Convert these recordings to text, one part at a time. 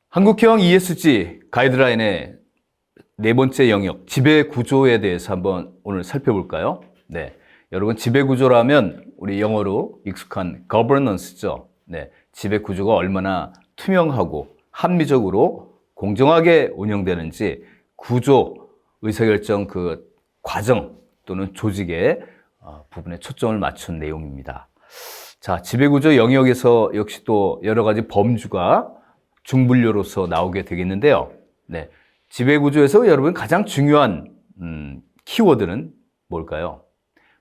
한국형 ESG 가이드라인의 네 번째 영역, 지배구조에 대해서 한번 오늘 살펴볼까요? 네. 여러분, 지배구조라면 우리 영어로 익숙한 governance죠. 네. 지배구조가 얼마나 투명하고 합리적으로 공정하게 운영되는지 구조, 의사결정 그 과정 또는 조직의 부분에 초점을 맞춘 내용입니다. 자, 지배구조 영역에서 역시 또 여러 가지 범주가 중분류로서 나오게 되겠는데요. 네. 지배구조에서 여러분 가장 중요한 키워드는 뭘까요?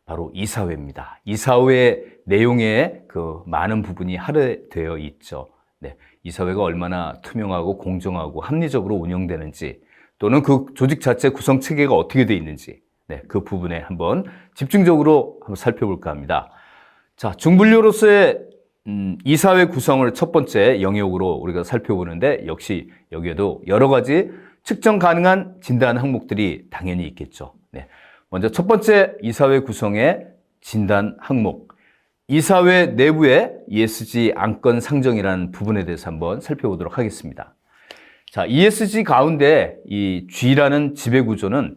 바로 이사회입니다. 이사회 내용에 그 많은 부분이 할애되어 있죠. 네. 이사회가 얼마나 투명하고 공정하고 합리적으로 운영되는지 또는 그 조직 자체 구성 체계가 어떻게 되어 있는지 네, 그 부분에 한번 집중적으로 한번 살펴볼까 합니다. 자, 중분류로서의 이사회 구성을 첫 번째 영역으로 우리가 살펴보는데 역시 여기에도 여러 가지 측정 가능한 진단 항목들이 당연히 있겠죠. 네. 먼저 첫 번째 이사회 구성의 진단 항목. 이사회 내부의 ESG 안건 상정이라는 부분에 대해서 한번 살펴보도록 하겠습니다. 자, ESG 가운데 이 G라는 지배구조는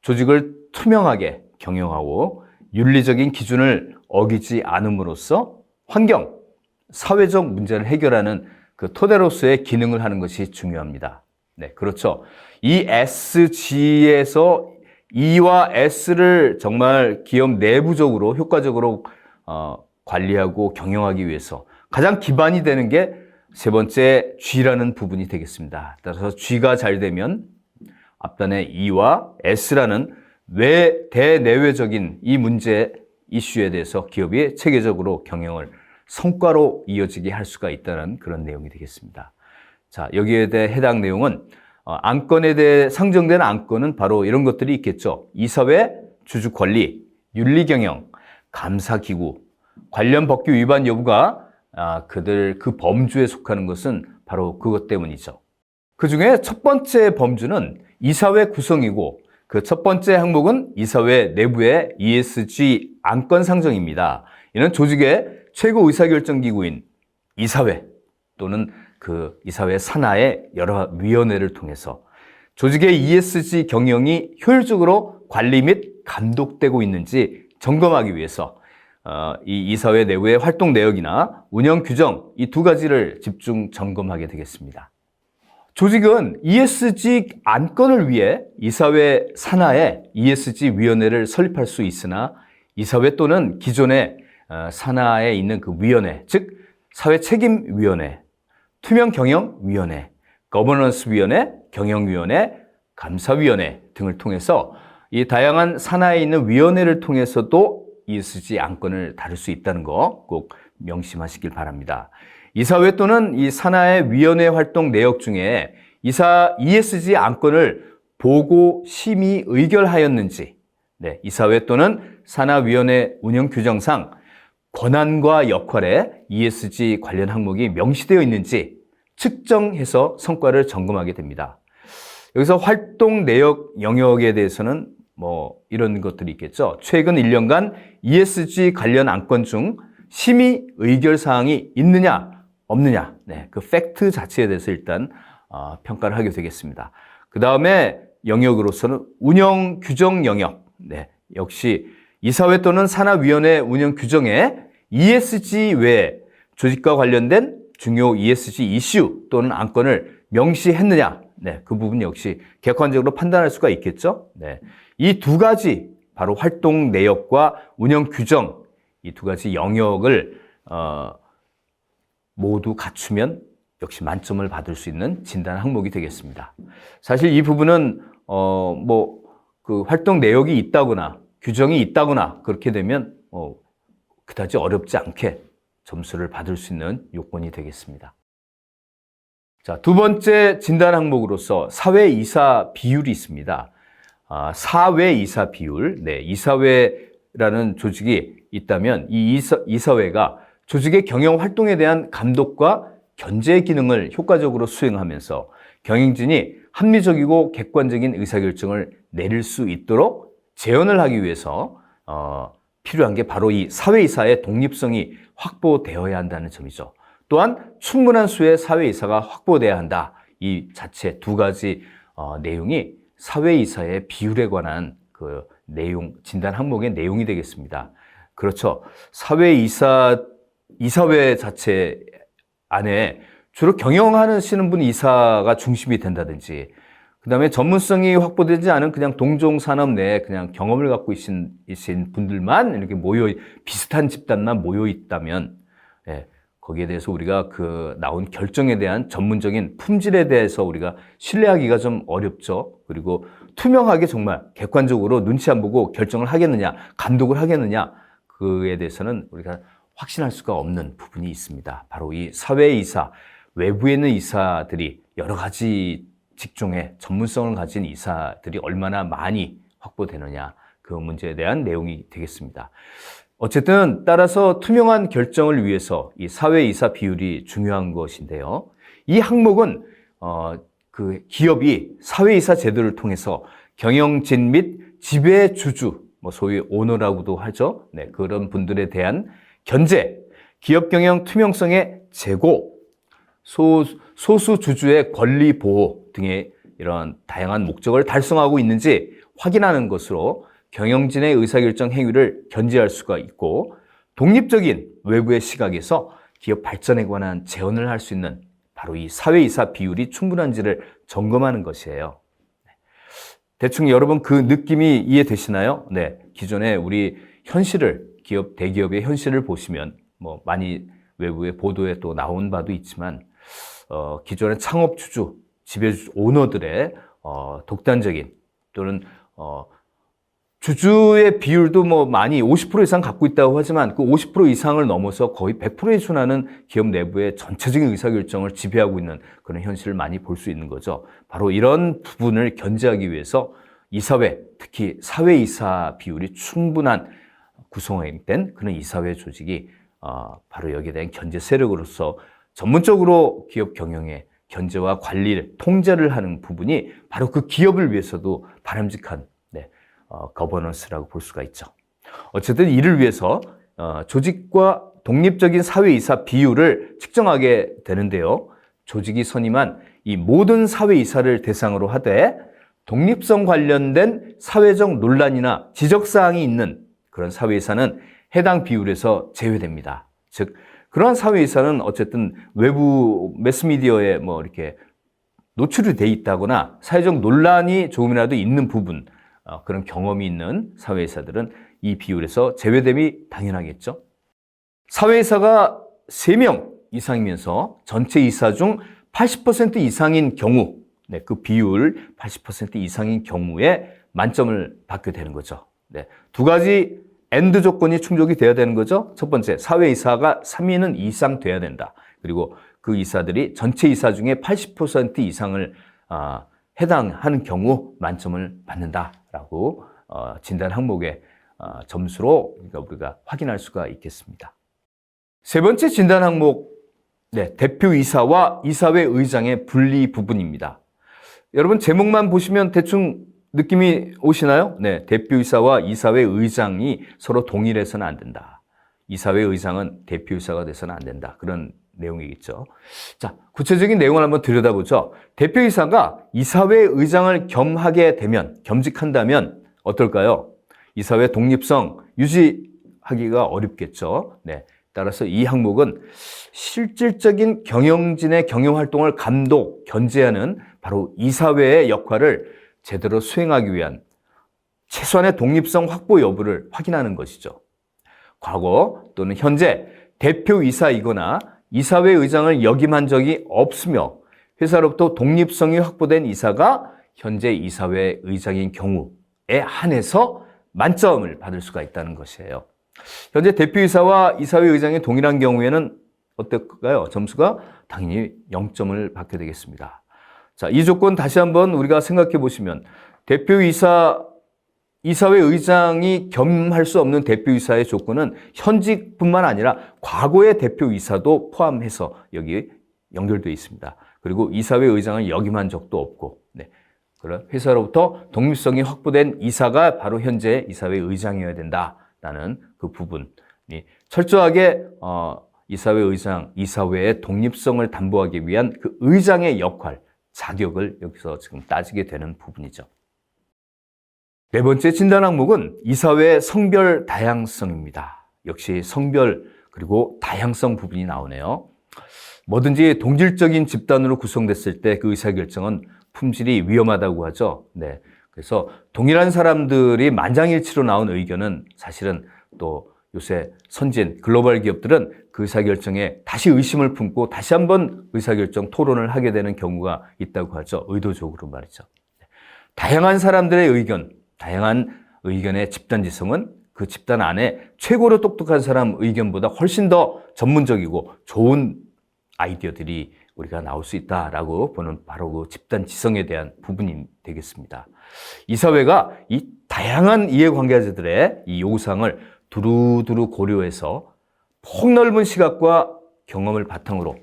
조직을 투명하게 경영하고 윤리적인 기준을 어기지 않음으로써 환경, 사회적 문제를 해결하는 그 토대로서의 기능을 하는 것이 중요합니다. 네, 그렇죠. 이 SG에서 E와 S를 정말 기업 내부적으로 효과적으로 관리하고 경영하기 위해서 가장 기반이 되는 게 세 번째 G라는 부분이 되겠습니다. 따라서 G가 잘 되면 앞단에 E와 S라는 대내외적인 이 문제 이슈에 대해서 기업이 체계적으로 경영을 성과로 이어지게 할 수가 있다는 그런 내용이 되겠습니다. 자, 여기에 대해 해당 내용은 안건에 대해 상정된 안건은 바로 이런 것들이 있겠죠. 이사회, 주주관리, 윤리경영, 감사기구, 관련 법규 위반 여부가 그 범주에 속하는 것은 바로 그것 때문이죠. 그 중에 첫 번째 범주는 이사회 구성이고 그 첫 번째 항목은 이사회 내부의 ESG 안건 상정입니다. 이는 조직의 최고 의사결정기구인 이사회 또는 그 이사회 산하의 여러 위원회를 통해서 조직의 ESG 경영이 효율적으로 관리 및 감독되고 있는지 점검하기 위해서 이 이사회 내부의 활동 내역이나 운영 규정 이 두 가지를 집중 점검하게 되겠습니다. 조직은 ESG 안건을 위해 이사회 산하에 ESG 위원회를 설립할 수 있으나 이사회 또는 기존의 산하에 있는 그 위원회, 즉 사회책임위원회, 투명경영위원회, 거버넌스위원회, 경영위원회, 감사위원회 등을 통해서 이 다양한 산하에 있는 위원회를 통해서도 ESG 안건을 다룰 수 있다는 거 꼭 명심하시길 바랍니다. 이사회 또는 이 산하의 위원회 활동 내역 중에 ESG 안건을 보고 심의 의결하였는지, 네, 이사회 또는 산하위원회 운영 규정상 권한과 역할에 ESG 관련 항목이 명시되어 있는지 측정해서 성과를 점검하게 됩니다. 여기서 활동 내역 영역에 대해서는 이런 것들이 있겠죠. 최근 1년간 ESG 관련 안건 중 심의 의결 사항이 있느냐, 없느냐, 네, 그 팩트 자체에 대해서 일단 평가를 하게 되겠습니다. 그 다음에 영역으로서는 운영 규정 영역, 네, 역시 이사회 또는 산하위원회 운영 규정에 ESG 외에 조직과 관련된 중요 ESG 이슈 또는 안건을 명시했느냐, 네, 그 부분 역시 객관적으로 판단할 수가 있겠죠. 네, 이 두 가지 바로 활동 내역과 운영 규정 이 두 가지 영역을 모두 갖추면 역시 만점을 받을 수 있는 진단 항목이 되겠습니다. 사실 이 부분은 그 활동 내역이 있다거나 규정이 있다거나 그렇게 되면 그다지 어렵지 않게 점수를 받을 수 있는 요건이 되겠습니다. 자, 두 번째 진단 항목으로서 사회이사 비율이 있습니다. 사회이사 비율, 네, 이사회라는 조직이 있다면 이 이사회가 조직의 경영 활동에 대한 감독과 견제 기능을 효과적으로 수행하면서 경영진이 합리적이고 객관적인 의사결정을 내릴 수 있도록 재현을 하기 위해서 필요한 게 바로 이 사회이사의 독립성이 확보되어야 한다는 점이죠. 또한 충분한 수의 사회이사가 확보돼야 한다. 이 자체 두 가지 내용이 사회이사의 비율에 관한 그 내용, 진단 항목의 내용이 되겠습니다. 그렇죠. 이사회 자체 안에 주로 경영하시는 분 이사가 중심이 된다든지, 그 다음에 전문성이 확보되지 않은 그냥 동종 산업 내에 그냥 경험을 갖고 있신 분들만 이렇게 비슷한 집단만 모여 있다면, 예, 거기에 대해서 우리가 그 나온 결정에 대한 전문적인 품질에 대해서 우리가 신뢰하기가 좀 어렵죠. 그리고 투명하게 정말 객관적으로 눈치 안 보고 결정을 하겠느냐, 감독을 하겠느냐, 그에 대해서는 우리가 확신할 수가 없는 부분이 있습니다. 바로 이 사회이사, 외부에 있는 이사들이 여러 가지 직종의 전문성을 가진 이사들이 얼마나 많이 확보되느냐, 그 문제에 대한 내용이 되겠습니다. 어쨌든 따라서 투명한 결정을 위해서 이 사회이사 비율이 중요한 것인데요. 이 항목은 그 기업이 사회이사 제도를 통해서 경영진 및 지배주주, 소위 오너라고도 하죠. 네, 그런 분들에 대한 견제, 기업 경영 투명성의 제고, 소수 주주의 권리 보호 등의 이런 다양한 목적을 달성하고 있는지 확인하는 것으로 경영진의 의사결정 행위를 견제할 수가 있고, 독립적인 외부의 시각에서 기업 발전에 관한 제언을 할 수 있는 바로 이 사회이사 비율이 충분한지를 점검하는 것이에요. 대충 여러분 그 느낌이 이해되시나요? 네, 기존에 우리 현실을, 대기업의 현실을 보시면 많이 외부의 보도에 또 나온 바도 있지만, 기존의 창업주주, 지배주주, 오너들의 독단적인 또는 주주의 비율도 많이 50% 이상 갖고 있다고 하지만 그 50% 이상을 넘어서 거의 100%에 준하는 기업 내부의 전체적인 의사결정을 지배하고 있는 그런 현실을 많이 볼 수 있는 거죠. 바로 이런 부분을 견제하기 위해서 이사회, 특히 사회이사 비율이 충분한 구성된 그런 이사회 조직이 바로 여기에 대한 견제 세력으로서 전문적으로 기업 경영의 견제와 관리를, 통제를 하는 부분이 바로 그 기업을 위해서도 바람직한 거버넌스라고 볼 수가 있죠. 어쨌든 이를 위해서 조직과 독립적인 사회이사 비율을 측정하게 되는데요. 조직이 선임한 이 모든 사회이사를 대상으로 하되 독립성 관련된 사회적 논란이나 지적사항이 있는 그런 사회이사는 해당 비율에서 제외됩니다. 즉, 그러한 사회이사는 어쨌든 외부 매스미디어에 이렇게 노출이 돼 있다거나 사회적 논란이 조금이라도 있는 부분, 그런 경험이 있는 사회이사들은 이 비율에서 제외됨이 당연하겠죠. 사회이사가 3명 이상이면서 전체 이사 중 80% 이상인 경우, 그 비율 80% 이상인 경우에 만점을 받게 되는 거죠. 두 가지 AND 조건이 충족이 돼야 되는 거죠. 첫 번째, 사회이사가 3인은 이상 돼야 된다. 그리고 그 이사들이 전체 이사 중에 80% 이상을 해당하는 경우 만점을 받는다라고 진단 항목의 점수로 우리가 확인할 수가 있겠습니다. 세 번째 진단 항목, 대표이사와 이사회 의장의 분리 부분입니다. 여러분 제목만 보시면 대충 느낌이 오시나요? 네, 대표이사와 이사회 의장이 서로 동일해서는 안 된다. 이사회 의장은 대표이사가 돼서는 안 된다. 그런 내용이겠죠. 자, 구체적인 내용을 한번 들여다보죠. 대표이사가 이사회 의장을 겸직한다면 어떨까요? 이사회 독립성 유지하기가 어렵겠죠. 네, 따라서 이 항목은 실질적인 경영진의 경영활동을 감독, 견제하는 바로 이사회의 역할을 제대로 수행하기 위한 최소한의 독립성 확보 여부를 확인하는 것이죠. 과거 또는 현재 대표이사이거나 이사회 의장을 역임한 적이 없으며 회사로부터 독립성이 확보된 이사가 현재 이사회 의장인 경우에 한해서 만점을 받을 수가 있다는 것이에요. 현재 대표이사와 이사회 의장이 동일한 경우에는 어떨까요? 점수가 당연히 0점을 받게 되겠습니다. 자, 이 조건 다시 한번 우리가 생각해 보시면 이사회 의장이 겸할 수 없는 대표이사의 조건은 현직뿐만 아니라 과거의 대표이사도 포함해서 여기 연결되어 있습니다. 그리고 이사회 의장을 역임한 적도 없고, 그런 회사로부터 독립성이 확보된 이사가 바로 현재 이사회 의장이어야 된다라는 그 부분이 철저하게 이사회 의장, 이사회의 독립성을 담보하기 위한 그 의장의 역할, 자격을 여기서 지금 따지게 되는 부분이죠. 네 번째 진단 항목은 이사회의 성별 다양성입니다. 역시 성별 그리고 다양성 부분이 나오네요. 뭐든지 동질적인 집단으로 구성됐을 때 그 의사결정은 품질이 위험하다고 하죠. 네. 그래서 동일한 사람들이 만장일치로 나온 의견은 사실은 또 요새 선진 글로벌 기업들은 그 의사결정에 다시 의심을 품고 다시 한번 의사결정 토론을 하게 되는 경우가 있다고 하죠. 의도적으로 말이죠. 다양한 사람들의 의견, 다양한 의견의 집단지성은 그 집단 안에 최고로 똑똑한 사람 의견보다 훨씬 더 전문적이고 좋은 아이디어들이 우리가 나올 수 있다라고 보는 바로 그 집단지성에 대한 부분이 되겠습니다. 이 사회가 이 다양한 이해관계자들의 이 요구사항을 두루두루 고려해서 폭넓은 시각과 경험을 바탕으로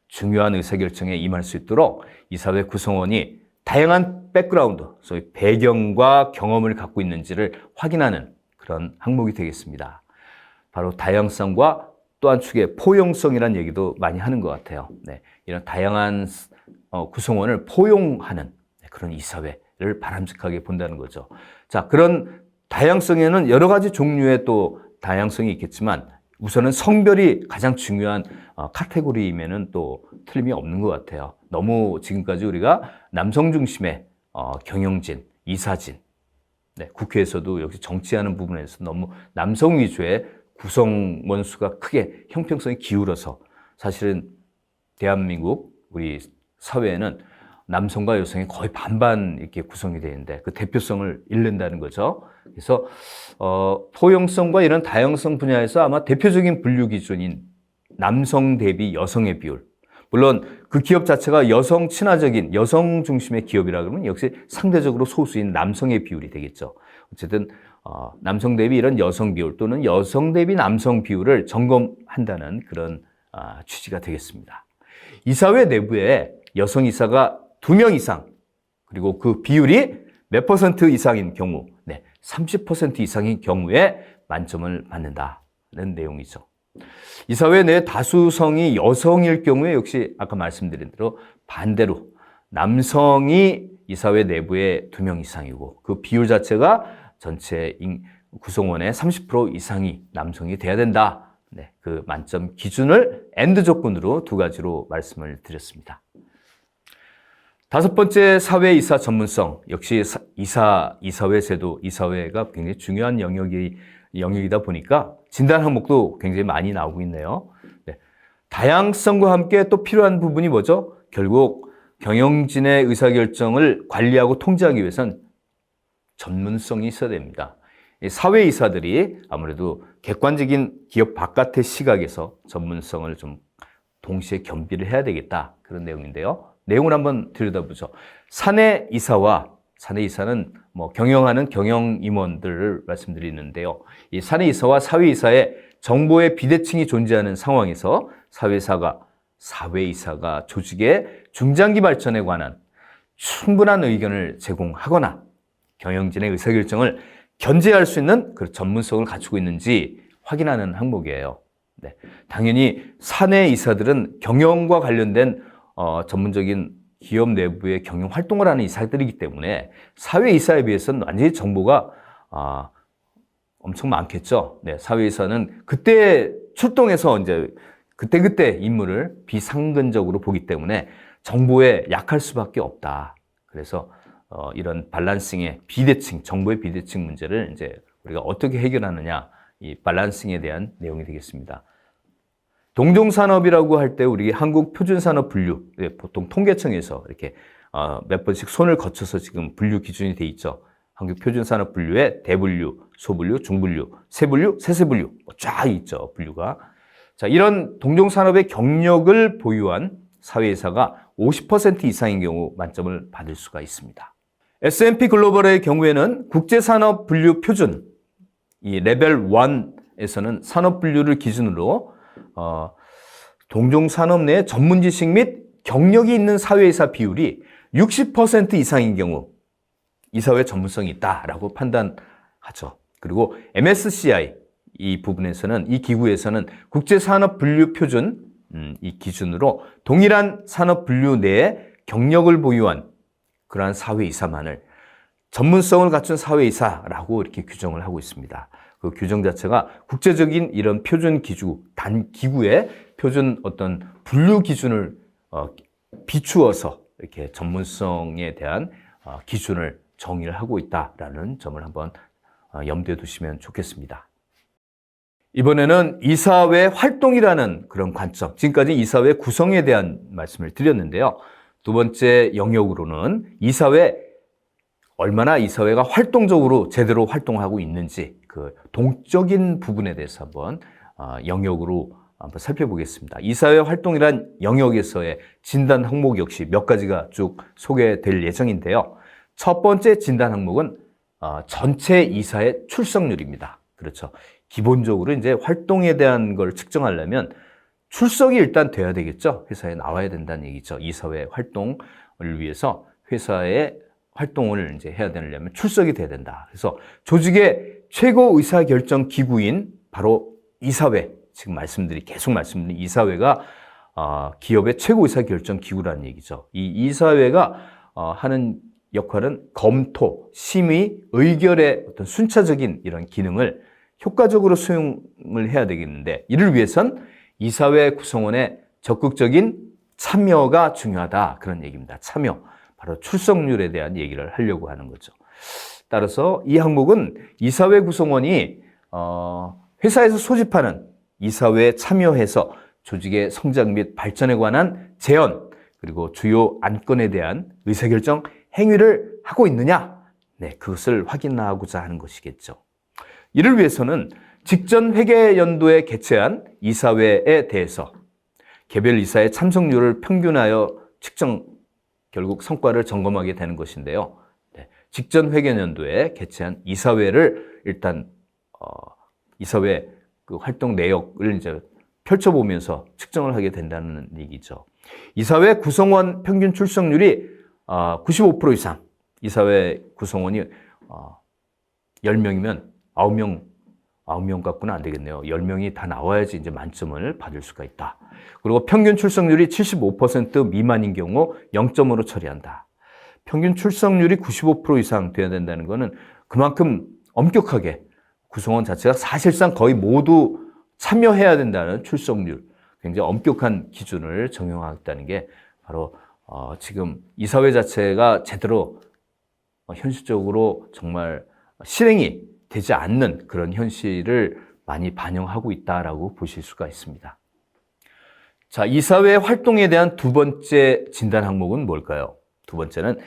중요한 의사결정에 임할 수 있도록 이 사회 구성원이 다양한 백그라운드, 소위 배경과 경험을 갖고 있는지를 확인하는 그런 항목이 되겠습니다. 바로 다양성과 또 한 축의 포용성이라는 얘기도 많이 하는 것 같아요. 네, 이런 다양한 구성원을 포용하는 그런 이 사회를 바람직하게 본다는 거죠. 자, 그런 다양성에는 여러 가지 종류의 또 다양성이 있겠지만 우선은 성별이 가장 중요한 카테고리이면은 또 틀림이 없는 것 같아요. 너무 지금까지 우리가 남성 중심의 경영진, 이사진, 네, 국회에서도 역시 정치하는 부분에서 너무 남성 위주의 구성원 수가 크게 형평성이 기울어서 사실은 대한민국 우리 사회에는 남성과 여성이 거의 반반 이렇게 구성이 되는데 그 대표성을 잃는다는 거죠. 그래서 포용성과 이런 다양성 분야에서 아마 대표적인 분류 기준인 남성 대비 여성의 비율. 물론 그 기업 자체가 여성 친화적인 여성 중심의 기업이라 그러면 역시 상대적으로 소수인 남성의 비율이 되겠죠. 어쨌든 남성 대비 이런 여성 비율 또는 여성 대비 남성 비율을 점검한다는 그런 취지가 되겠습니다. 이사회 내부에 여성 이사가 2명 이상 그리고 그 비율이 몇 퍼센트 이상인 경우 30% 이상인 경우에 만점을 받는다는 내용이죠. 이사회 내 다수성이 여성일 경우에 역시 아까 말씀드린 대로 반대로 남성이 이사회 내부에 2명 이상이고 그 비율 자체가 전체 구성원의 30% 이상이 남성이 돼야 된다. 네, 그 만점 기준을 AND 조건으로 2가지로 말씀을 드렸습니다. 5번째 사회이사 전문성. 역시 이사회 제도, 이사회가 굉장히 중요한 영역이다 보니까 진단 항목도 굉장히 많이 나오고 있네요. 네. 다양성과 함께 또 필요한 부분이 뭐죠? 결국 경영진의 의사결정을 관리하고 통제하기 위해선 전문성이 있어야 됩니다. 사회이사들이 아무래도 객관적인 기업 바깥의 시각에서 전문성을 좀 동시에 겸비를 해야 되겠다. 그런 내용인데요. 내용을 한번 들여다보죠. 사내이사는 뭐 경영하는 경영 임원들을 말씀드리는데요. 이 사내이사와 사회이사의 정보의 비대칭이 존재하는 상황에서 사회이사가 조직의 중장기 발전에 관한 충분한 의견을 제공하거나 경영진의 의사결정을 견제할 수 있는 그 전문성을 갖추고 있는지 확인하는 항목이에요. 네. 당연히 사내이사들은 경영과 관련된 전문적인 기업 내부의 경영 활동을 하는 이사들이기 때문에 사회이사에 비해서는 완전히 정보가 엄청 많겠죠. 네, 사회이사는 그때 출동해서 이제 그때 임무를 비상근적으로 보기 때문에 정보에 약할 수밖에 없다. 그래서 이런 밸런싱의 비대칭, 정보의 비대칭 문제를 이제 우리가 어떻게 해결하느냐, 이 밸런싱에 대한 내용이 되겠습니다. 동종산업이라고 할 때 우리 한국표준산업분류, 보통 통계청에서 이렇게 몇 번씩 손을 거쳐서 지금 분류 기준이 돼 있죠. 한국표준산업분류에 대분류, 소분류, 중분류, 세분류, 세세분류 쫙 있죠, 분류가. 자, 이런 동종산업의 경력을 보유한 사회이사가 50% 이상인 경우 만점을 받을 수가 있습니다. S&P 글로벌의 경우에는 국제산업분류 표준, 이 레벨 1에서는 산업분류를 기준으로 동종산업 내 전문지식 및 경력이 있는 사회이사 비율이 60% 이상인 경우 이 사회 전문성이 있다라고 판단하죠. 그리고 MSCI 이 부분에서는, 이 기구에서는 국제산업분류 표준 이 기준으로 동일한 산업분류 내에 경력을 보유한 그러한 사회이사만을 전문성을 갖춘 사회이사라고 이렇게 규정을 하고 있습니다. 그 규정 자체가 국제적인 이런 표준 기구, 단 기구의 표준 어떤 분류 기준을 비추어서 이렇게 전문성에 대한 기준을 정의를 하고 있다라는 점을 한번 염두에 두시면 좋겠습니다. 이번에는 이사회 활동이라는 그런 관점, 지금까지 이사회 구성에 대한 말씀을 드렸는데요. 두 번째 영역으로는 얼마나 이사회가 활동적으로 제대로 활동하고 있는지 그 동적인 부분에 대해서 한번 영역으로 한번 살펴보겠습니다. 이사회 활동이란 영역에서의 진단 항목 역시 몇 가지가 쭉 소개될 예정인데요. 첫 번째 진단 항목은 전체 이사의 출석률입니다. 그렇죠. 기본적으로 이제 활동에 대한 걸 측정하려면 출석이 일단 돼야 되겠죠. 회사에 나와야 된다는 얘기죠. 이사회 활동을 위해서 회사의 활동을 이제 해야 되려면 출석이 돼야 된다. 그래서 조직의 최고 의사결정 기구인 바로 이사회, 지금 계속 말씀드린 이사회가 기업의 최고 의사결정 기구라는 얘기죠. 이 이사회가 하는 역할은 검토, 심의, 의결의 어떤 순차적인 이런 기능을 효과적으로 수행을 해야 되겠는데, 이를 위해선 이사회 구성원의 적극적인 참여가 중요하다. 그런 얘기입니다. 참여. 바로 출석률에 대한 얘기를 하려고 하는 거죠. 따라서 이 항목은 이사회 구성원이 회사에서 소집하는 이사회에 참여해서 조직의 성장 및 발전에 관한 제언, 그리고 주요 안건에 대한 의사결정 행위를 하고 있느냐? 네, 그것을 확인하고자 하는 것이겠죠. 이를 위해서는 직전 회계 연도에 개최한 이사회에 대해서 개별 이사의 참석률을 평균하여 결국 성과를 점검하게 되는 것인데요. 네, 직전 회계연도에 개최한 이사회를 일단 이사회 그 활동 내역을 이제 펼쳐보면서 측정을 하게 된다는 얘기죠. 이사회 구성원 평균 출석률이 95% 이상, 이사회 구성원이 10명이면 9명 갖고는 안 되겠네요. 10명이 다 나와야지 이제 만점을 받을 수가 있다. 그리고 평균 출석률이 75% 미만인 경우 0점으로 처리한다. 평균 출석률이 95% 이상 돼야 된다는 것은 그만큼 엄격하게 구성원 자체가 사실상 거의 모두 참여해야 된다는 출석률, 굉장히 엄격한 기준을 적용하겠다는 게 바로 지금 이사회 자체가 제대로 현실적으로 정말 실행이 되지 않는 그런 현실을 많이 반영하고 있다라고 보실 수가 있습니다. 자, 이사회 활동에 대한 두 번째 진단 항목은 뭘까요? 두 번째는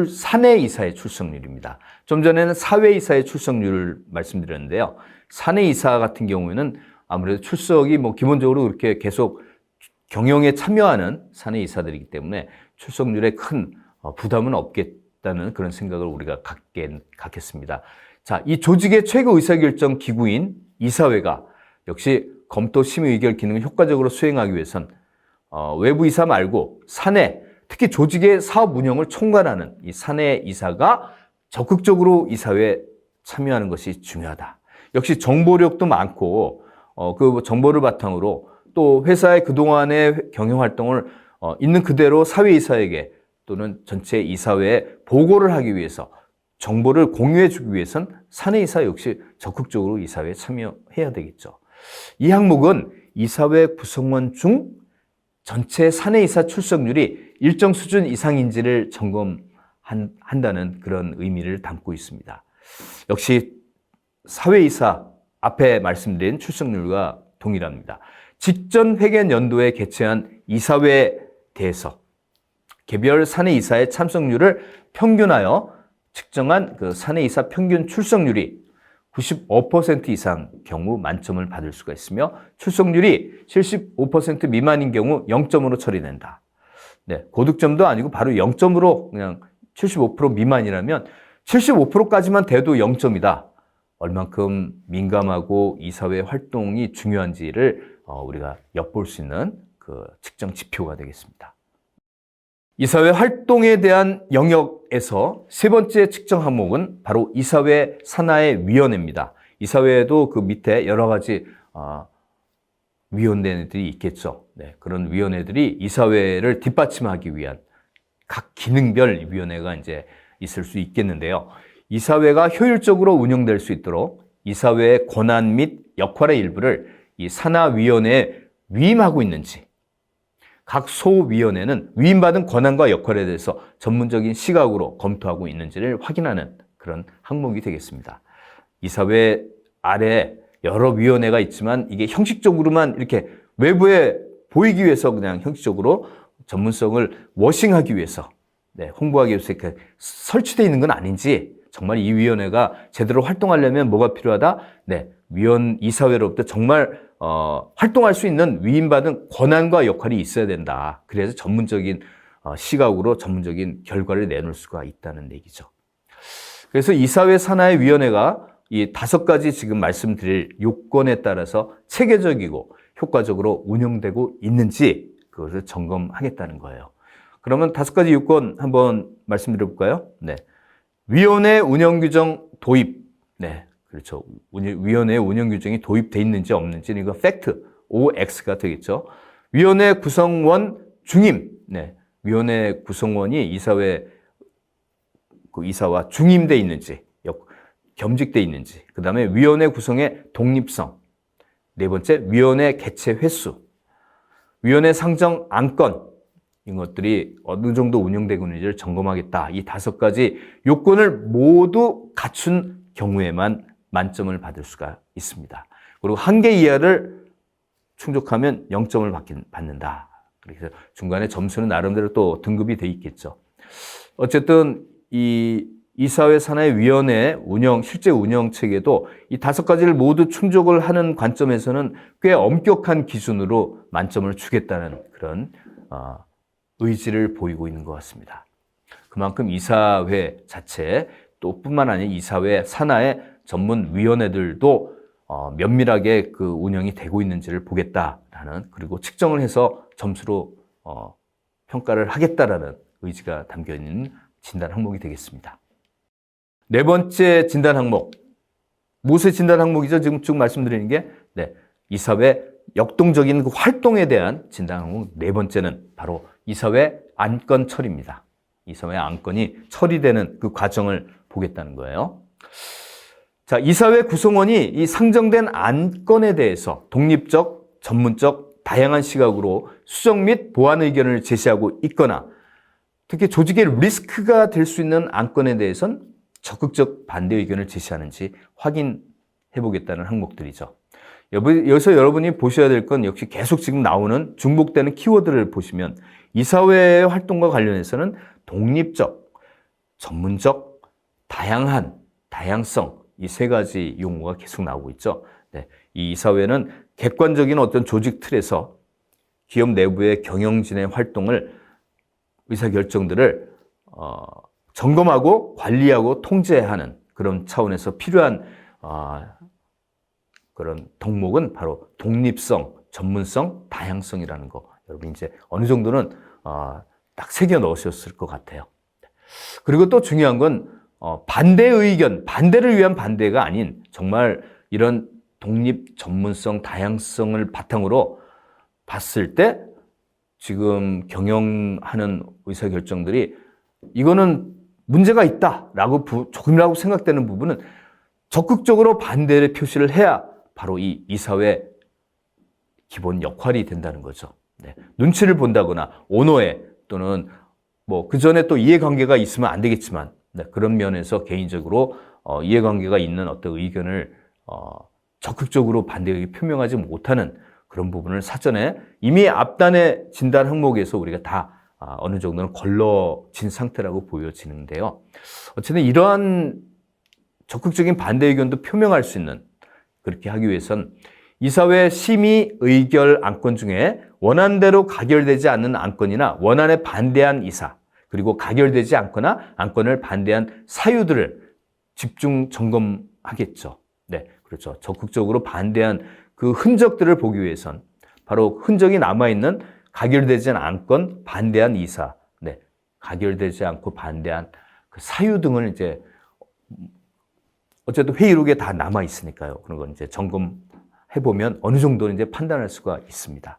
사내 이사의 출석률입니다. 좀 전에는 사회 이사의 출석률을 말씀드렸는데요. 사내 이사 같은 경우에는 아무래도 출석이 기본적으로 그렇게 계속 경영에 참여하는 사내 이사들이기 때문에 출석률에 큰 부담은 없겠다는 그런 생각을 우리가 갖겠습니다. 자, 이 조직의 최고 의사결정 기구인 이사회가 역시 검토, 심의, 의결 기능을 효과적으로 수행하기 위해선 외부 이사 말고 사내, 특히 조직의 사업 운영을 총괄하는 이 사내 이사가 적극적으로 이사회에 참여하는 것이 중요하다. 역시 정보력도 많고 그 정보를 바탕으로 또 회사의 그동안의 경영 활동을 있는 그대로 사회이사에게 또는 전체 이사회에 보고를 하기 위해서 정보를 공유해 주기 위해선 사내이사 역시 적극적으로 이사회에 참여해야 되겠죠. 이 항목은 이사회 구성원 중 전체 사내이사 출석률이 일정 수준 이상인지를 점검한다는 그런 의미를 담고 있습니다. 역시 사회이사 앞에 말씀드린 출석률과 동일합니다. 직전 회계 연도에 개최한 이사회에 대해서 개별 사내이사의 참석률을 평균하여 측정한 그 사내이사 평균 출석률이 95% 이상 경우 만점을 받을 수가 있으며 출석률이 75% 미만인 경우 0점으로 처리된다. 네, 고득점도 아니고 바로 0점으로 그냥 75% 미만이라면 75%까지만 돼도 0점이다. 얼만큼 민감하고 이사회 활동이 중요한지를 우리가 엿볼 수 있는 그 측정 지표가 되겠습니다. 이사회 활동에 대한 영역에서 세 번째 측정 항목은 바로 이사회 산하의 위원회입니다. 이사회에도 그 밑에 여러 가지 위원회들이 있겠죠. 네, 그런 위원회들이 이사회를 뒷받침하기 위한 각 기능별 위원회가 이제 있을 수 있겠는데요. 이사회가 효율적으로 운영될 수 있도록 이사회의 권한 및 역할의 일부를 이 산하위원회에 위임하고 있는지, 각 소위원회는 위임받은 권한과 역할에 대해서 전문적인 시각으로 검토하고 있는지를 확인하는 그런 항목이 되겠습니다. 이사회 아래 여러 위원회가 있지만 이게 형식적으로만 이렇게 외부에 보이기 위해서 그냥 형식적으로 전문성을 워싱하기 위해서, 홍보하기 위해서 이렇게 설치되어 있는 건 아닌지, 정말 이 위원회가 제대로 활동하려면 뭐가 필요하다? 이사회로부터 정말 활동할 수 있는 위임받은 권한과 역할이 있어야 된다. 그래서 전문적인 시각으로 전문적인 결과를 내놓을 수가 있다는 얘기죠. 그래서 이사회 산하의 위원회가 이 5가지 지금 말씀드릴 요건에 따라서 체계적이고 효과적으로 운영되고 있는지 그것을 점검하겠다는 거예요. 그러면 5가지 요건 한번 말씀드려 볼까요? 위원회 운영 규정 도입. 그렇죠. 위원회 운영 규정이 도입돼 있는지 없는지 이거 팩트 OX가 되겠죠. 위원회 구성원 중임. 위원회 구성원이 이사회 이사와 중임돼 있는지, 겸직돼 있는지. 그다음에 위원회 구성의 독립성. 4번째, 위원회 개최 횟수. 위원회 상정 안건. 이것들이 어느 정도 운영되고 있는지를 점검하겠다. 이 5가지 요건을 모두 갖춘 경우에만 만점을 받을 수가 있습니다. 그리고 1개 이하를 충족하면 0점을 받는다. 그래서 중간에 점수는 나름대로 또 등급이 돼 있겠죠. 어쨌든 이 이사회 산하의 위원회 실제 운영 체계도 이 5가지를 모두 충족을 하는 관점에서는 꽤 엄격한 기준으로 만점을 주겠다는 그런 의지를 보이고 있는 것 같습니다. 그만큼 이사회 자체 또 뿐만 아니라 이사회 산하의 전문위원회들도 면밀하게 그 운영이 되고 있는지를 보겠다라는, 그리고 측정을 해서 점수로 평가를 하겠다라는 의지가 담겨있는 진단 항목이 되겠습니다. 4번째 진단 항목. 무엇의 진단 항목이죠? 지금 쭉 말씀드리는 게 이사회 역동적인 그 활동에 대한 진단 항목 4번째는 바로 이사회 안건 처리입니다. 이사회 안건이 처리되는 그 과정을 보겠다는 거예요. 자, 이사회 구성원이 이 상정된 안건에 대해서 독립적, 전문적, 다양한 시각으로 수정 및 보완 의견을 제시하고 있거나 특히 조직의 리스크가 될 수 있는 안건에 대해서는 적극적 반대 의견을 제시하는지 확인해 보겠다는 항목들이죠. 여기서 여러분이 보셔야 될 건 역시 계속 지금 나오는 중복되는 키워드를 보시면 이사회의 활동과 관련해서는 독립적, 전문적, 다양성 이 3가지 용어가 계속 나오고 있죠. 이 이사회는 객관적인 어떤 조직 틀에서 기업 내부의 경영진의 활동을 의사결정들을 점검하고 관리하고 통제하는 그런 차원에서 필요한 그런 덕목은 바로 독립성, 전문성, 다양성이라는 거. 여러분 이제 어느 정도는 딱 새겨 넣으셨을 것 같아요. 그리고 또 중요한 건 반대 의견, 반대를 위한 반대가 아닌 정말 이런 독립, 전문성, 다양성을 바탕으로 봤을 때 지금 경영하는 의사결정들이 이거는 문제가 있다라고 조금이라도 생각되는 부분은 적극적으로 반대의 표시를 해야 바로 이 이사회 기본 역할이 된다는 거죠. 눈치를 본다거나 온오해 또는 그 전에 또 이해관계가 있으면 안 되겠지만 그런 면에서 개인적으로 이해관계가 있는 어떤 의견을 적극적으로 반대 의견을 표명하지 못하는 그런 부분을 사전에 이미 앞단의 진단 항목에서 우리가 다 어느 정도는 걸러진 상태라고 보여지는데요. 어쨌든 이러한 적극적인 반대 의견도 표명할 수 있는, 그렇게 하기 위해선 이사회 심의 의결 안건 중에 원안대로 가결되지 않는 안건이나 원안에 반대한 이사, 그리고 가결되지 않거나 안건을 반대한 사유들을 집중 점검하겠죠. 그렇죠. 적극적으로 반대한 그 흔적들을 보기 위해선 바로 흔적이 남아있는 가결되지 않은 안건, 반대한 이사, 가결되지 않고 반대한 그 사유 등을 이제 어쨌든 회의록에 다 남아 있으니까요. 그런 건 이제 점검해 보면 어느 정도는 이제 판단할 수가 있습니다.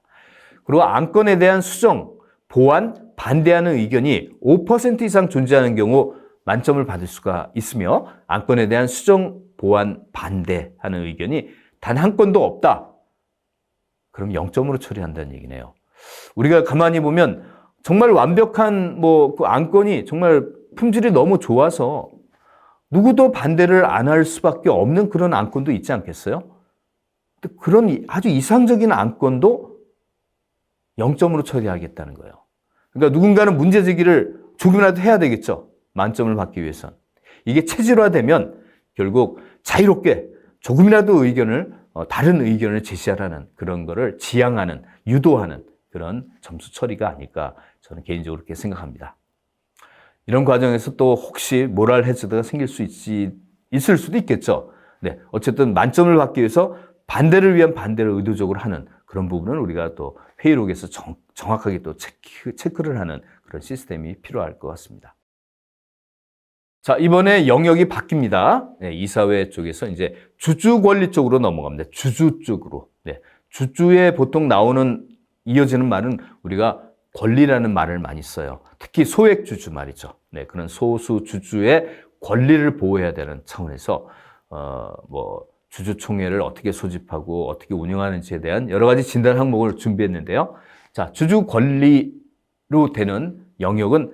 그리고 안건에 대한 수정, 보완, 반대하는 의견이 5% 이상 존재하는 경우 만점을 받을 수가 있으며 안건에 대한 수정, 보완, 반대하는 의견이 단 한 건도 없다. 그럼 0점으로 처리한다는 얘기네요. 우리가 가만히 보면 정말 완벽한 그 안건이 정말 품질이 너무 좋아서 누구도 반대를 안 할 수밖에 없는 그런 안건도 있지 않겠어요? 그런 아주 이상적인 안건도 0점으로 처리하겠다는 거예요. 그러니까 누군가는 문제 제기를 조금이라도 해야 되겠죠. 만점을 받기 위해선. 이게 체질화되면 결국 자유롭게 조금이라도 다른 의견을 제시하라는 그런 거를 지향하는, 유도하는 그런 점수 처리가 아닐까 저는 개인적으로 그렇게 생각합니다. 이런 과정에서 또 혹시 모랄 해저드가 생길 수 있을 수도 있겠죠. 네, 어쨌든 만점을 받기 위해서 반대를 위한 반대를 의도적으로 하는 그런 부분은 우리가 또 회의록에서 정확하게 또 체크를 하는 그런 시스템이 필요할 것 같습니다. 자, 이번에 영역이 바뀝니다. 네, 이사회 쪽에서 이제 주주 권리 쪽으로 넘어갑니다. 주주 쪽으로. 네, 주주에 보통 이어지는 말은 우리가 권리라는 말을 많이 써요. 특히 소액 주주 말이죠. 네, 그런 소수 주주의 권리를 보호해야 되는 차원에서 주주총회를 어떻게 소집하고 어떻게 운영하는지에 대한 여러 가지 진단 항목을 준비했는데요. 자, 주주 권리로 되는 영역은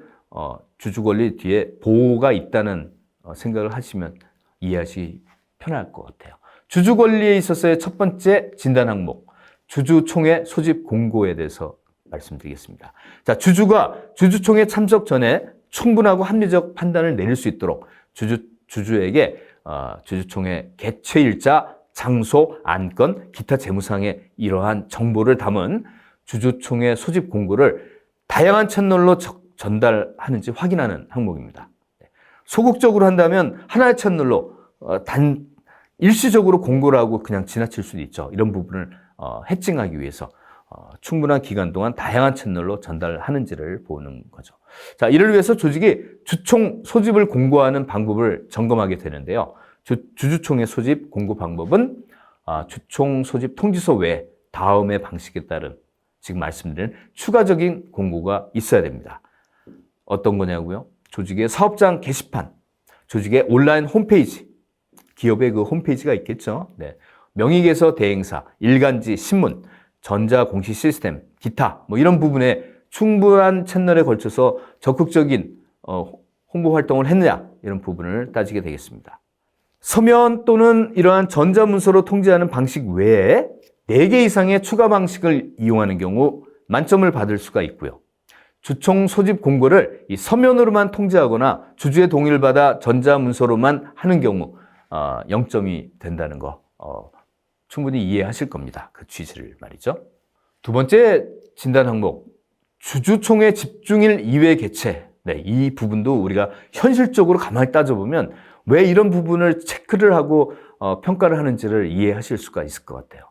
주주 권리 뒤에 보호가 있다는 생각을 하시면 이해하시기 편할 것 같아요. 주주 권리에 있어서의 첫 번째 진단 항목, 주주총회 소집 공고에 대해서 말씀드리겠습니다. 자, 주주가 주주총회 참석 전에 충분하고 합리적 판단을 내릴 수 있도록 주주에게 주주총회 개최일자, 장소, 안건, 기타 재무상의 이러한 정보를 담은 주주총회 소집 공고를 다양한 채널로 전달하는지 확인하는 항목입니다. 소극적으로 한다면 하나의 채널로 일시적으로 공고를 하고 그냥 지나칠 수도 있죠. 이런 부분을 해칭하기 위해서 충분한 기간 동안 다양한 채널로 전달하는지를 보는 거죠. 자, 이를 위해서 조직이 주총 소집을 공고하는 방법을 점검하게 되는데요. 주주총회 소집 공고 방법은 주총 소집 통지서 외에 다음의 방식에 따른 지금 말씀드린 추가적인 공고가 있어야 됩니다. 어떤 거냐고요? 조직의 사업장 게시판, 조직의 온라인 홈페이지, 기업의 그 홈페이지가 있겠죠. 네. 명의계서 대행사, 일간지, 신문, 전자공시 시스템, 기타 이런 부분에 충분한 채널에 걸쳐서 적극적인 홍보 활동을 했느냐 이런 부분을 따지게 되겠습니다. 서면 또는 이러한 전자문서로 통지하는 방식 외에 4개 이상의 추가 방식을 이용하는 경우 만점을 받을 수가 있고요. 주총 소집 공고를 이 서면으로만 통지하거나 주주의 동의를 받아 전자문서로만 하는 경우 0점이 된다는 거 충분히 이해하실 겁니다. 그 취지를 말이죠. 두 번째 진단 항목, 주주총회 집중일 이외 개최. 네, 이 부분도 우리가 현실적으로 가만히 따져보면 왜 이런 부분을 체크를 하고 평가를 하는지를 이해하실 수가 있을 것 같아요.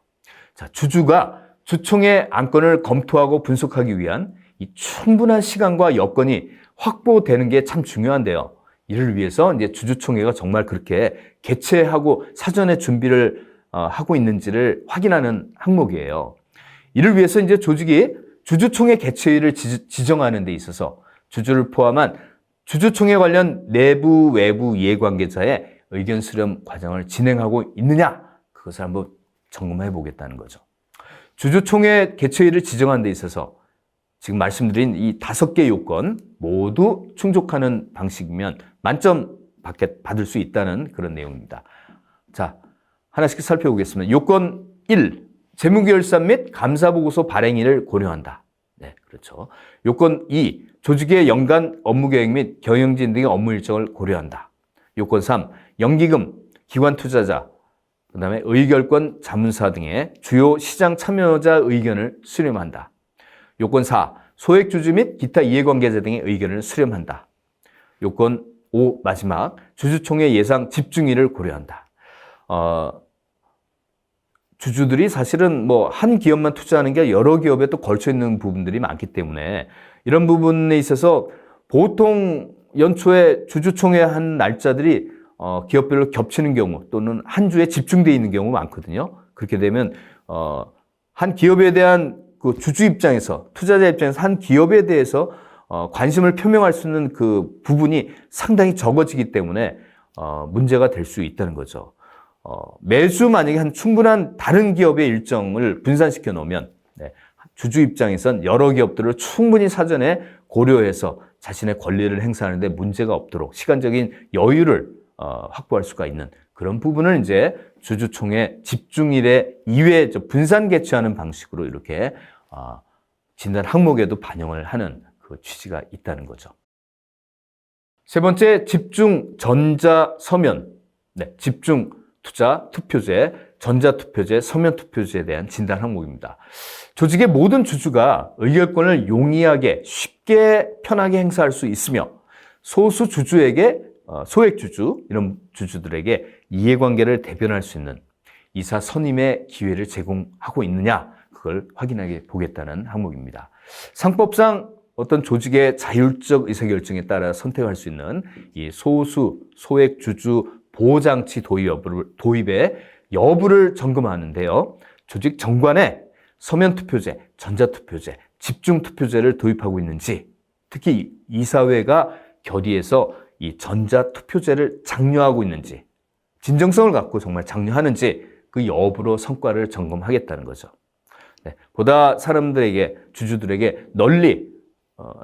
자, 주주가 주총회 안건을 검토하고 분석하기 위한 이 충분한 시간과 여건이 확보되는 게 참 중요한데요. 이를 위해서 이제 주주총회가 정말 그렇게 개최하고 사전에 준비를 하고 있는지를 확인하는 항목이에요. 이를 위해서 이제 조직이 주주총회 개최일을 지정하는 데 있어서 주주를 포함한 주주총회 관련 내부, 외부 이해관계자의 의견 수렴 과정을 진행하고 있느냐, 그것을 한번 점검해 보겠다는 거죠. 주주총회 개최일을 지정하는 데 있어서 지금 말씀드린 이 5개 요건 모두 충족하는 방식이면 만점 받을 수 있다는 그런 내용입니다. 자, 하나씩 살펴보겠습니다. 요건 1, 재무결산 및 감사보고서 발행일을 고려한다. 네, 그렇죠. 요건 2, 조직의 연간 업무계획 및 경영진 등의 업무 일정을 고려한다. 요건 3, 연기금, 기관 투자자, 그 다음에 의결권 자문사 등의 주요 시장 참여자 의견을 수렴한다. 요건 4, 소액주주 및 기타 이해관계자 등의 의견을 수렴한다. 요건 5, 마지막, 주주총회 예상 집중일을 고려한다. 주주들이 사실은 한 기업만 투자하는 게 여러 기업에 또 걸쳐 있는 부분들이 많기 때문에 이런 부분에 있어서 보통 연초에 주주총회 한 날짜들이 기업별로 겹치는 경우 또는 한 주에 집중되어 있는 경우가 많거든요. 그렇게 되면 한 기업에 대한 그 주주 입장에서, 투자자 입장에서 한 기업에 대해서 관심을 표명할 수 있는 그 부분이 상당히 적어지기 때문에 문제가 될 수 있다는 거죠. 매주 만약에 한 충분한 다른 기업의 일정을 분산시켜 놓으면 주주 입장에선 여러 기업들을 충분히 사전에 고려해서 자신의 권리를 행사하는데 문제가 없도록 시간적인 여유를 확보할 수가 있는 그런 부분을 이제 주주총회 집중일에 이외에 분산 개최하는 방식으로 이렇게 진단 항목에도 반영을 하는 그 취지가 있다는 거죠. 세 번째, 집중 전자 서면, 집중 투자 투표제, 전자 투표제, 서면 투표제에 대한 진단 항목입니다. 조직의 모든 주주가 의결권을 용이하게 쉽게 편하게 행사할 수 있으며 소수 주주에게 소액 주주 이런 주주들에게 이해관계를 대변할 수 있는 이사 선임의 기회를 제공하고 있느냐 그걸 확인하게 보겠다는 항목입니다. 상법상 어떤 조직의 자율적 의사결정에 따라 선택할 수 있는 이 소수 소액 주주 보호장치 도입의 여부를 점검하는데요. 조직 정관에 서면투표제, 전자투표제, 집중투표제를 도입하고 있는지 특히 이사회가 결의해서 이 전자투표제를 장려하고 있는지 진정성을 갖고 정말 장려하는지 그 여부로 성과를 점검하겠다는 거죠. 보다 사람들에게 주주들에게 널리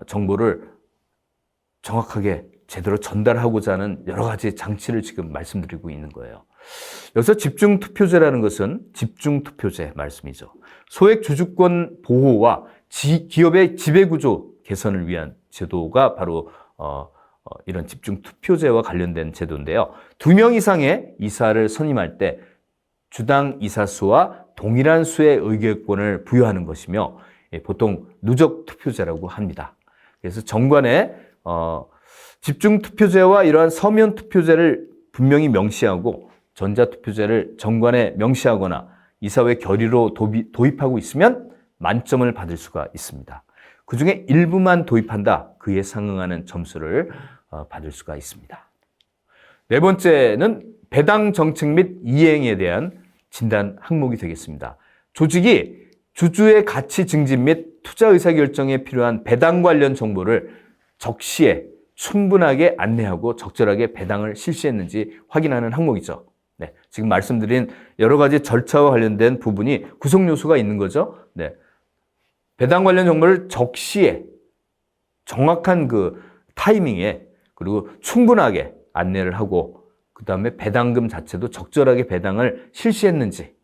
정보를 정확하게 제대로 전달하고자 하는 여러 가지 장치를 지금 말씀드리고 있는 거예요. 여기서 집중투표제라는 것은 집중투표제 말씀이죠. 소액 주주권 보호와 기업의 지배구조 개선을 위한 제도가 바로 이런 집중투표제와 관련된 제도인데요. 2명 이상의 이사를 선임할 때 주당 이사수와 동일한 수의 의결권을 부여하는 것이며 보통 누적투표제라고 합니다. 그래서 정관에 집중투표제와 이러한 서면투표제를 분명히 명시하고 전자투표제를 정관에 명시하거나 이사회 결의로 도입하고 있으면 만점을 받을 수가 있습니다. 그중에 일부만 도입한다. 그에 상응하는 점수를 받을 수가 있습니다. 네 번째는 배당 정책 및 이행에 대한 진단 항목이 되겠습니다. 조직이 주주의 가치 증진 및 투자 의사결정에 필요한 배당 관련 정보를 적시에 충분하게 안내하고 적절하게 배당을 실시했는지 확인하는 항목이죠. 지금 말씀드린 여러 가지 절차와 관련된 부분이 구성 요소가 있는 거죠. 배당 관련 정보를 적시에 정확한 그 타이밍에 그리고 충분하게 안내를 하고 그 다음에 배당금 자체도 적절하게 배당을 실시했는지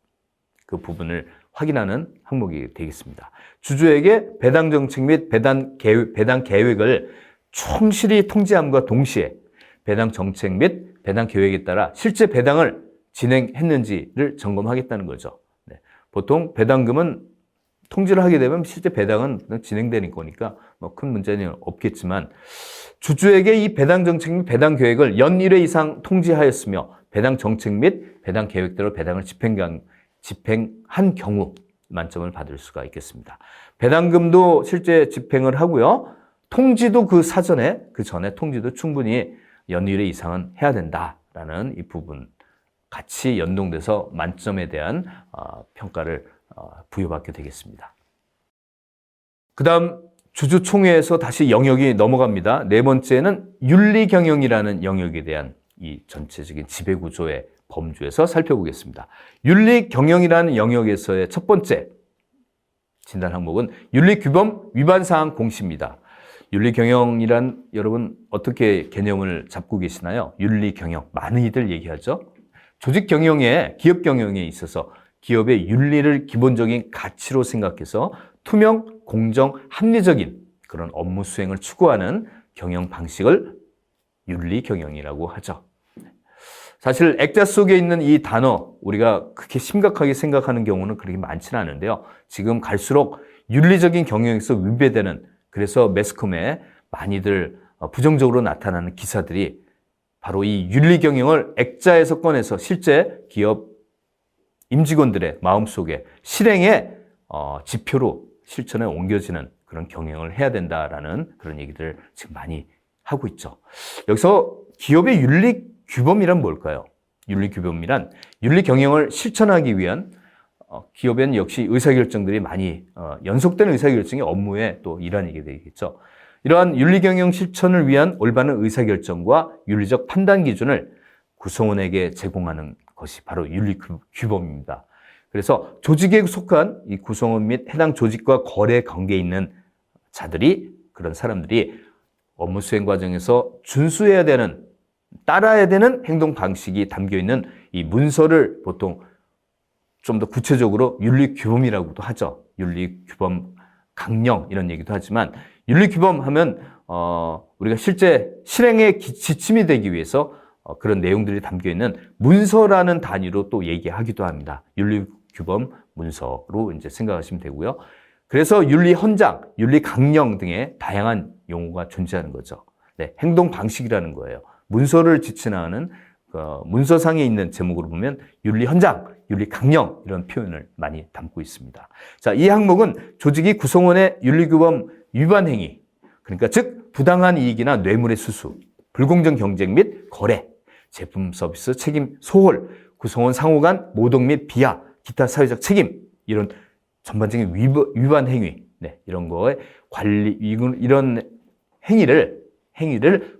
그 부분을 확인하는 항목이 되겠습니다. 주주에게 배당 정책 및 배당 계획을 충실히 통지함과 동시에 배당 정책 및 배당 계획에 따라 실제 배당을 진행했는지를 점검하겠다는 거죠. 보통 배당금은 통지를 하게 되면 실제 배당은 진행되는 거니까 뭐 큰 문제는 없겠지만 주주에게 이 배당 정책 및 배당 계획을 연 1회 이상 통지하였으며 배당 정책 및 배당 계획대로 배당을 집행한 경우 만점을 받을 수가 있겠습니다. 배당금도 실제 집행을 하고요. 통지도 그 전에 통지도 충분히 연 1회 이상은 해야 된다라는 이 부분 같이 연동돼서 만점에 대한 평가를 부여받게 되겠습니다. 그 다음 주주총회에서 다시 영역이 넘어갑니다. 네 번째는 윤리경영이라는 영역에 대한 이 전체적인 지배구조의 범주에서 살펴보겠습니다. 윤리경영이라는 영역에서의 첫 번째 진단 항목은 윤리규범 위반사항 공시입니다. 윤리경영이란 여러분 어떻게 개념을 잡고 계시나요? 윤리경영 많이들 얘기하죠. 조직 경영에 기업 경영에 있어서 기업의 윤리를 기본적인 가치로 생각해서 투명, 공정, 합리적인 그런 업무 수행을 추구하는 경영 방식을 윤리 경영이라고 하죠. 사실 액자 속에 있는 이 단어 우리가 그렇게 심각하게 생각하는 경우는 그렇게 많지는 않은데요. 지금 갈수록 윤리적인 경영에서 위배되는 그래서 매스컴에 많이들 부정적으로 나타나는 기사들이 바로 이 윤리 경영을 액자에서 꺼내서 실제 기업 임직원들의 마음속에 실행의 지표로 실천에 옮겨지는 그런 경영을 해야 된다라는 그런 얘기들을 지금 많이 하고 있죠. 여기서 기업의 윤리 규범이란 뭘까요? 윤리 규범이란 윤리 경영을 실천하기 위한 기업엔 역시 의사결정들이 많이 연속되는 의사결정이 업무의 또 일환이게 되겠죠. 이러한 윤리경영 실천을 위한 올바른 의사결정과 윤리적 판단 기준을 구성원에게 제공하는 것이 바로 윤리규범입니다. 그래서 조직에 속한 이 구성원 및 해당 조직과 거래 관계에 있는 자들이, 그런 사람들이 업무 수행 과정에서 준수해야 되는, 따라야 되는 행동 방식이 담겨 있는 이 문서를 보통 좀 더 구체적으로 윤리규범이라고도 하죠. 윤리규범 강령 이런 얘기도 하지만, 윤리규범 하면 우리가 실제 실행의 지침이 되기 위해서 그런 내용들이 담겨 있는 문서라는 단위로 또 얘기하기도 합니다. 윤리규범 문서로 이제 생각하시면 되고요. 그래서 윤리헌장, 윤리강령 등의 다양한 용어가 존재하는 거죠. 네, 행동 방식이라는 거예요. 문서를 지칭하는 문서상에 있는 제목으로 보면 윤리헌장, 윤리강령 이런 표현을 많이 담고 있습니다. 자, 이 항목은 조직이 구성원의 윤리규범 위반 행위, 그러니까 즉 부당한 이익이나 뇌물의 수수, 불공정 경쟁 및 거래, 제품 서비스 책임 소홀, 구성원 상호 간 모독 및 비하, 기타 사회적 책임, 이런 전반적인 위반 행위, 네, 이런 거에 관리, 이런 행위를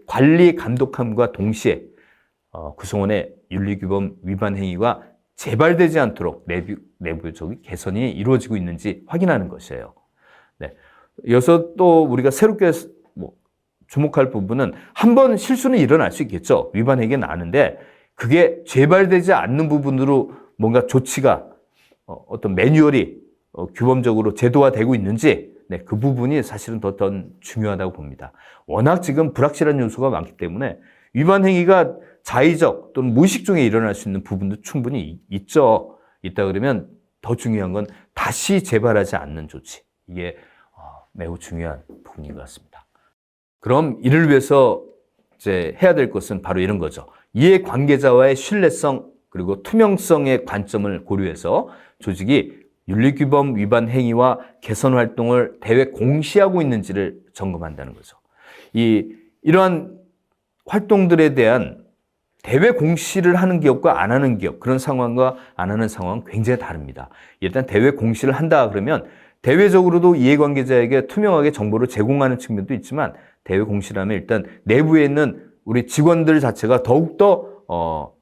관리 감독함과 동시에 구성원의 윤리규범 위반 행위가 재발되지 않도록 내부적인 개선이 이루어지고 있는지 확인하는 것이에요. 네. 이어서 또 우리가 새롭게 주목할 부분은, 한 번 실수는 일어날 수 있겠죠. 위반 행위는 아는데 그게 재발되지 않는 부분으로 뭔가 조치가 어떤 매뉴얼이 규범적으로 제도화되고 있는지, 네, 그 부분이 사실은 더 중요하다고 봅니다. 워낙 지금 불확실한 요소가 많기 때문에 위반 행위가 자의적 또는 무의식 중에 일어날 수 있는 부분도 충분히 있다 그러면 더 중요한 건 다시 재발하지 않는 조치. 이게 매우 중요한 부분인 것 같습니다. 그럼 이를 위해서 이제 해야 될 것은 바로 이런 거죠. 이해관계자와의 신뢰성 그리고 투명성의 관점을 고려해서 조직이 윤리규범 위반 행위와 개선 활동을 대외 공시하고 있는지를 점검한다는 거죠. 이러한 활동들에 대한 대외 공시를 하는 기업과 안 하는 기업, 그런 상황과 안 하는 상황은 굉장히 다릅니다. 일단 대외 공시를 한다 그러면 대외적으로도 이해관계자에게 투명하게 정보를 제공하는 측면도 있지만, 대외 공시라면 일단 내부에 있는 우리 직원들 자체가 더욱더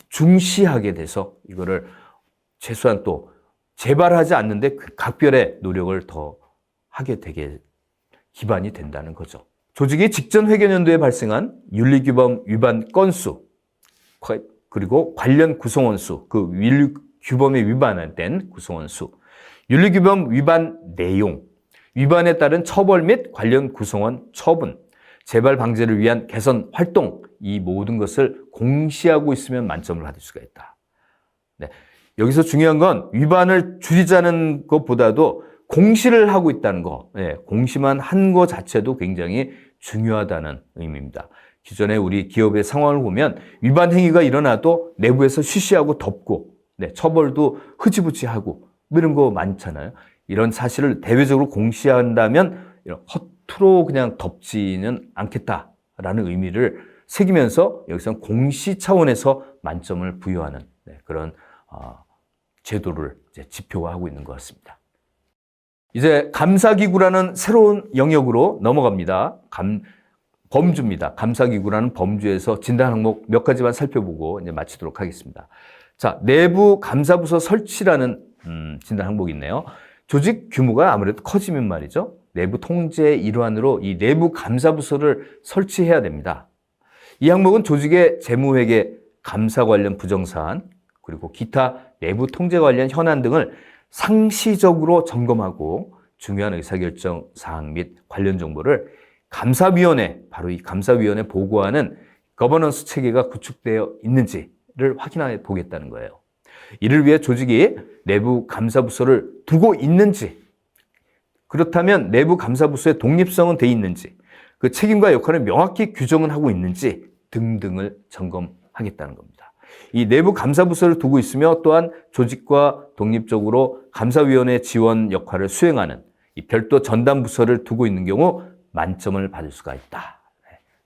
중시하게 돼서 이거를 최소한 또 재발하지 않는데 각별의 노력을 더 하게 되게 기반이 된다는 거죠. 조직이 직전 회계연도에 발생한 윤리규범 위반 건수, 그리고 관련 구성원 수, 그 윤리규범에 위반된 구성원 수, 윤리규범 위반 내용, 위반에 따른 처벌 및 관련 구성원 처분, 재발 방지를 위한 개선 활동, 이 모든 것을 공시하고 있으면 만점을 받을 수가 있다. 네. 여기서 중요한 건 위반을 줄이자는 것보다도 공시를 하고 있다는 거, 네, 공시만 한 것 자체도 굉장히 중요하다는 의미입니다. 기존에 우리 기업의 상황을 보면 위반 행위가 일어나도 내부에서 쉬쉬하고 덮고, 네, 처벌도 흐지부지하고 이런 거 많잖아요. 이런 사실을 대외적으로 공시한다면 허투루 그냥 덮지는 않겠다라는 의미를 새기면서 여기서 공시 차원에서 만점을 부여하는, 네, 그런 제도를 이제 지표화하고 있는 것 같습니다. 이제 감사기구라는 새로운 영역으로 넘어갑니다. 범주입니다. 감사기구라는 범주에서 진단 항목 몇 가지만 살펴보고 이제 마치도록 하겠습니다. 자, 내부 감사부서 설치라는 진단 항목이 있네요. 조직 규모가 아무래도 커지면 말이죠. 내부 통제의 일환으로 이 내부 감사부서를 설치해야 됩니다. 이 항목은 조직의 재무회계, 감사 관련 부정사안, 그리고 기타 내부 통제 관련 현안 등을 상시적으로 점검하고 중요한 의사결정 사항 및 관련 정보를 감사위원회, 바로 이 감사위원회 보고하는 거버넌스 체계가 구축되어 있는지를 확인해 보겠다는 거예요. 이를 위해 조직이 내부 감사부서를 두고 있는지, 그렇다면 내부 감사부서의 독립성은 돼 있는지, 그 책임과 역할을 명확히 규정은 하고 있는지 등등을 점검하겠다는 겁니다. 이 내부 감사부서를 두고 있으며 또한 조직과 독립적으로 감사위원회 지원 역할을 수행하는 이 별도 전담부서를 두고 있는 경우 만점을 받을 수가 있다.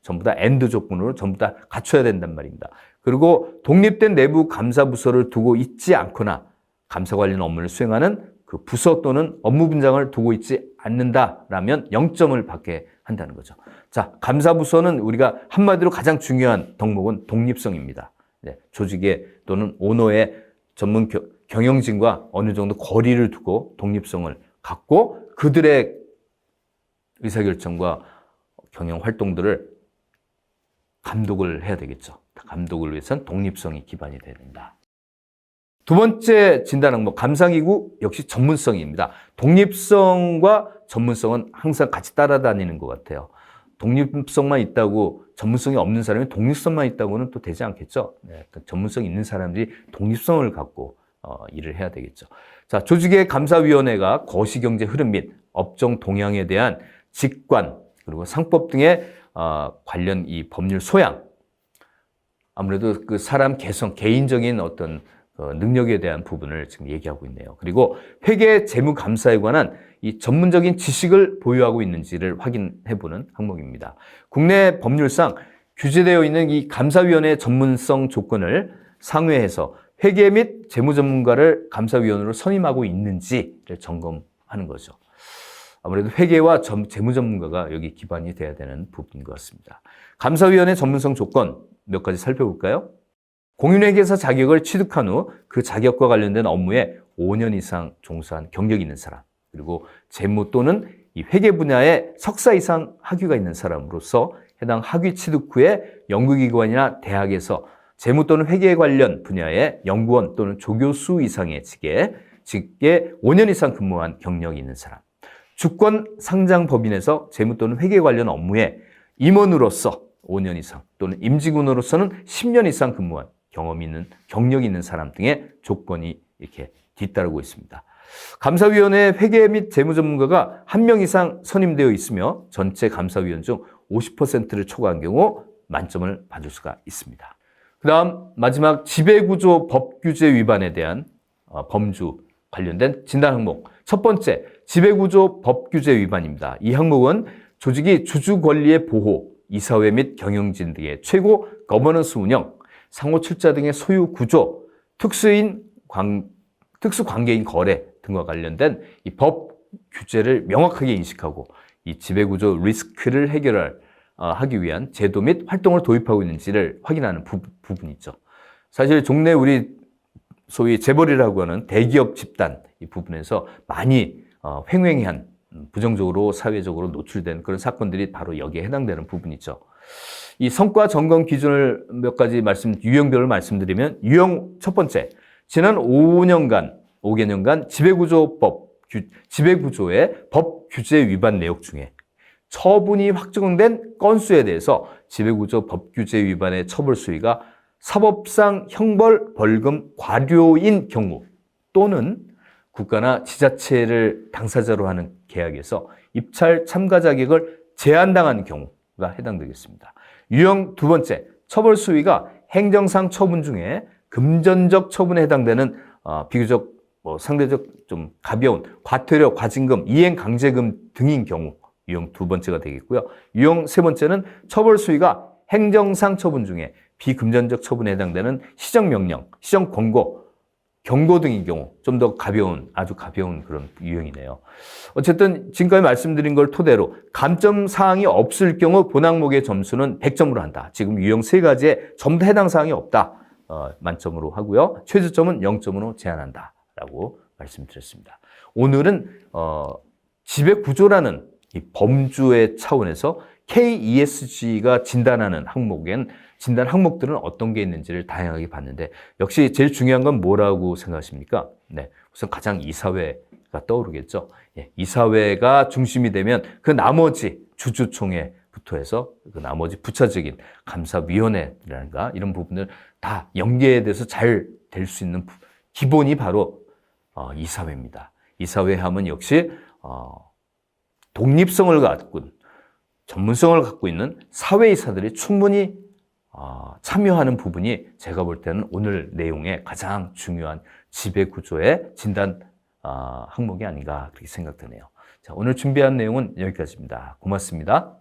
전부 다 엔드 조건으로 전부 다 갖춰야 된단 말입니다. 그리고 독립된 내부 감사부서를 두고 있지 않거나 감사 관련 업무를 수행하는 그 부서 또는 업무 분장을 두고 있지 않는다라면 0점을 받게 한다는 거죠. 자, 감사부서는 우리가 한마디로 가장 중요한 덕목은 독립성입니다. 네, 조직의 또는 오너의 전문 경영진과 어느 정도 거리를 두고 독립성을 갖고 그들의 의사결정과 경영 활동들을 감독을 해야 되겠죠. 감독을 위해서는 독립성이 기반이 돼야 된다. 두 번째 진단 항목, 감사기구 역시 전문성입니다. 독립성과 전문성은 항상 같이 따라다니는 것 같아요. 독립성만 있다고 전문성이 없는 사람이 독립성만 있다고는 또 되지 않겠죠. 네, 전문성이 있는 사람들이 독립성을 갖고 일을 해야 되겠죠. 자, 조직의 감사위원회가 거시경제 흐름 및 업종 동향에 대한 직관 그리고 상법 등의 관련 이 법률 소양, 아무래도 그 사람 개성, 개인적인 어떤 능력에 대한 부분을 지금 얘기하고 있네요. 그리고 회계 재무감사에 관한 이 전문적인 지식을 보유하고 있는지를 확인해보는 항목입니다. 국내 법률상 규제되어 있는 이 감사위원회 전문성 조건을 상회해서 회계 및 재무 전문가를 감사위원으로 선임하고 있는지를 점검하는 거죠. 아무래도 회계와 재무 전문가가 여기 기반이 돼야 되는 부분인 것 같습니다. 감사위원회 전문성 조건 몇 가지 살펴볼까요? 공인회계사 자격을 취득한 후 그 자격과 관련된 업무에 5년 이상 종사한 경력이 있는 사람, 그리고 재무 또는 이 회계 분야에 석사 이상 학위가 있는 사람으로서 해당 학위 취득 후에 연구기관이나 대학에서 재무 또는 회계 관련 분야의 연구원 또는 조교수 이상의 직에 5년 이상 근무한 경력이 있는 사람, 주권 상장 법인에서 재무 또는 회계 관련 업무에 임원으로서 5년 이상 또는 임직원으로서는 10년 이상 근무한 경력이 있는 사람 등의 조건이 이렇게 뒤따르고 있습니다. 감사위원회 회계 및 재무 전문가가 1명 이상 선임되어 있으며 전체 감사위원 중 50%를 초과한 경우 만점을 받을 수가 있습니다. 그 다음 마지막 지배구조 법규제 위반에 대한 범주 관련된 진단 항목. 첫 번째, 지배구조 법규제 위반입니다. 이 항목은 조직이 주주 권리의 보호, 이사회 및 경영진 등의 최고 거버넌스 운영, 상호 출자 등의 소유 구조, 특수관계인 거래 등과 관련된 이 법 규제를 명확하게 인식하고 이 지배구조 리스크를 하기 위한 제도 및 활동을 도입하고 있는지를 확인하는 부분이죠. 사실 종래 우리 소위 재벌이라고 하는 대기업 집단 이 부분에서 많이 횡행한 부정적으로 사회적으로 노출된 그런 사건들이 바로 여기에 해당되는 부분이죠. 이 성과 점검 기준을 몇 가지 유형별로 말씀드리면 유형 첫 번째, 지난 5년간 지배구조의 법 규제 위반 내역 중에 처분이 확정된 건수에 대해서 지배구조 법 규제 위반의 처벌 수위가 사법상 형벌, 벌금, 과료인 경우 또는 국가나 지자체를 당사자로 하는 계약에서 입찰 참가 자격을 제한당한 경우가 해당되겠습니다. 유형 두 번째, 처벌 수위가 행정상 처분 중에 금전적 처분에 해당되는 비교적 상대적 좀 가벼운 과태료, 과징금, 이행 강제금 등인 경우 유형 두 번째가 되겠고요. 유형 세 번째는 처벌 수위가 행정상 처분 중에 비금전적 처분에 해당되는 시정명령, 시정권고, 경고 등인 경우 좀 더 아주 가벼운 그런 유형이네요. 어쨌든 지금까지 말씀드린 걸 토대로 감점 사항이 없을 경우 본 항목의 점수는 100점으로 한다. 지금 유형 세 가지에 전부 다 해당 사항이 없다. 만점으로 하고요. 최저점은 0점으로 제한한다. 라고 말씀드렸습니다. 오늘은 지배구조라는 이 범주의 차원에서 KESG가 진단하는 진단 항목들은 어떤 게 있는지를 다양하게 봤는데 역시 제일 중요한 건 뭐라고 생각하십니까? 네, 우선 가장 이사회가 떠오르겠죠. 예, 이사회가 중심이 되면 그 나머지 주주총회부터 해서 그 나머지 부차적인 감사위원회라든가 이런 부분들 다 연계돼서 잘 될 수 있는 기본이 바로 이사회입니다. 이사회 하면 역시 독립성을 갖고 전문성을 갖고 있는 사회이사들이 충분히 참여하는 부분이 제가 볼 때는 오늘 내용의 가장 중요한 지배구조의 진단 항목이 아닌가 그렇게 생각되네요. 자, 오늘 준비한 내용은 여기까지입니다. 고맙습니다.